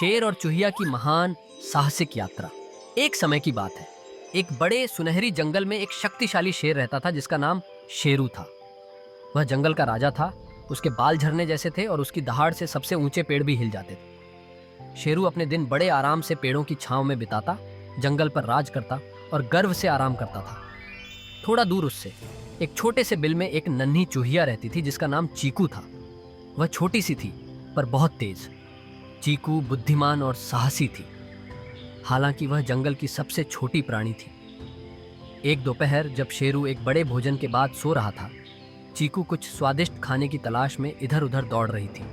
शेर और चूहिया की महान साहसिक यात्रा। एक समय की बात है। एक बड़े सुनहरी जंगल में एक शक्तिशाली शेर रहता था जिसका नाम शेरू था। वह जंगल का राजा था। उसके बाल झरने जैसे थे और उसकी दहाड़ से सबसे ऊंचे पेड़ भी हिल जाते थे। शेरू अपने दिन बड़े आराम से पेड़ों की छांव में बिताता, जंगल पर राज करता और गर्व से आराम करता था। थोड़ा दूर उससे एक छोटे से बिल में एक नन्ही चूहिया रहती थी जिसका नाम चीकू था। वह छोटी सी थी पर बहुत तेज। चीकू बुद्धिमान और साहसी थी। हालांकि वह जंगल की सबसे छोटी प्राणी थी। एक दोपहर जब शेरू एक बड़े भोजन के बाद सो रहा था, चीकू कुछ स्वादिष्ट खाने की तलाश में इधर उधर दौड़ रही थी।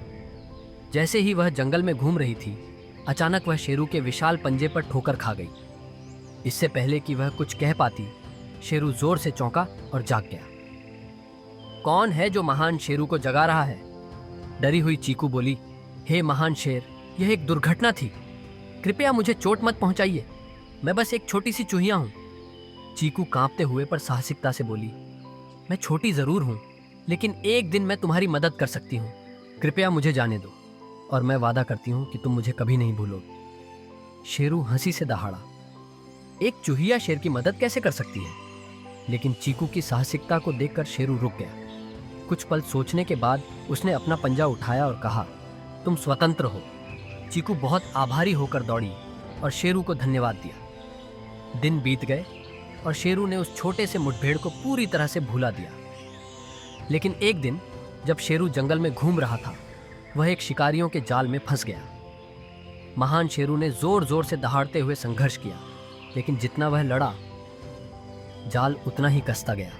जैसे ही वह जंगल में घूम रही थी, अचानक वह शेरू के विशाल पंजे पर ठोकर खा गई। इससे पहले कि वह कुछ कह पाती, शेरू जोर से चौंका और जाग गया। कौन है जो महान शेरू को जगा रहा है? डरी हुई चीकू बोली, हे महान शेर, यह एक दुर्घटना थी। कृपया मुझे चोट मत पहुंचाइए। मैं बस एक छोटी सी चूहिया हूं। चीकू कांपते हुए पर साहसिकता से बोली, मैं छोटी जरूर हूं, लेकिन एक दिन मैं तुम्हारी मदद कर सकती हूं। कृपया मुझे जाने दो और मैं वादा करती हूं कि तुम मुझे कभी नहीं भूलोगे। शेरू हंसी से दहाड़ा। एक चूहिया शेर की मदद कैसे कर सकती है? लेकिन चीकू की साहसिकता को देखकर शेरू रुक गया। कुछ पल सोचने के बाद उसने अपना पंजा उठाया और कहा, तुम स्वतंत्र हो। चीकू बहुत आभारी होकर दौड़ी और शेरू को धन्यवाद दिया। दिन बीत गए और शेरू ने उस छोटे से मुठभेड़ को पूरी तरह से भुला दिया। लेकिन एक दिन जब शेरू जंगल में घूम रहा था, वह एक शिकारियों के जाल में फंस गया। महान शेरू ने जोर जोर से दहाड़ते हुए संघर्ष किया, लेकिन जितना वह लड़ा, जाल उतना ही कसता गया।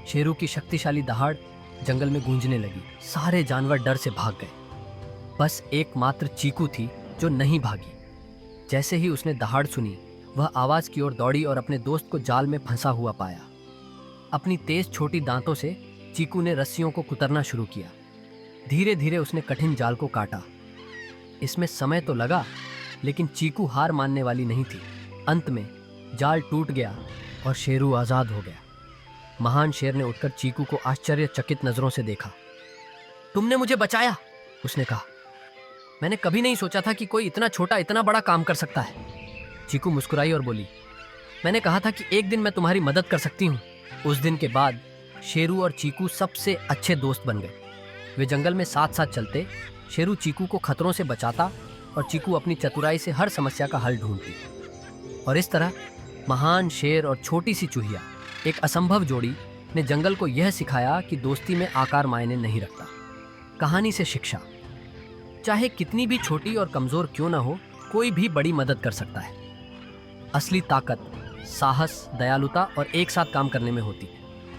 शेरू की शक्तिशाली दहाड़ जंगल में गूंजने लगी। सारे जानवर डर से भाग गए। बस एकमात्र चीकू थी जो नहीं भागी। जैसे ही उसने दहाड़ सुनी, वह आवाज की ओर दौड़ी और अपने दोस्त को जाल में फंसा हुआ पाया। अपनी तेज छोटी दांतों से चीकू ने रस्सियों को कुतरना शुरू किया। धीरे धीरे उसने कठिन जाल को काटा। इसमें समय तो लगा, लेकिन चीकू हार मानने वाली नहीं थी। अंत में जाल टूट गया और शेरू आजाद हो गया। महान शेर ने उठकर चीकू को आश्चर्यचकित नजरों से देखा। तुमने मुझे बचाया, उसने कहा। मैंने कभी नहीं सोचा था कि कोई इतना छोटा इतना बड़ा काम कर सकता है। चीकू मुस्कुराई और बोली, मैंने कहा था कि एक दिन मैं तुम्हारी मदद कर सकती हूँ। उस दिन के बाद शेरू और चीकू सबसे अच्छे दोस्त बन गए। वे जंगल में साथ साथ चलते। शेरू चीकू को खतरों से बचाता और चीकू अपनी चतुराई से हर समस्या का हल ढूंढती। और इस तरह महान शेर और छोटी सी चूहिया, एक असंभव जोड़ी, ने जंगल को यह सिखाया कि दोस्ती में आकार मायने नहीं रखता। कहानी से शिक्षा, चाहे कितनी भी छोटी और कमजोर क्यों ना हो, कोई भी बड़ी मदद कर सकता है। असली ताकत साहस, दयालुता और एक साथ काम करने में होती है।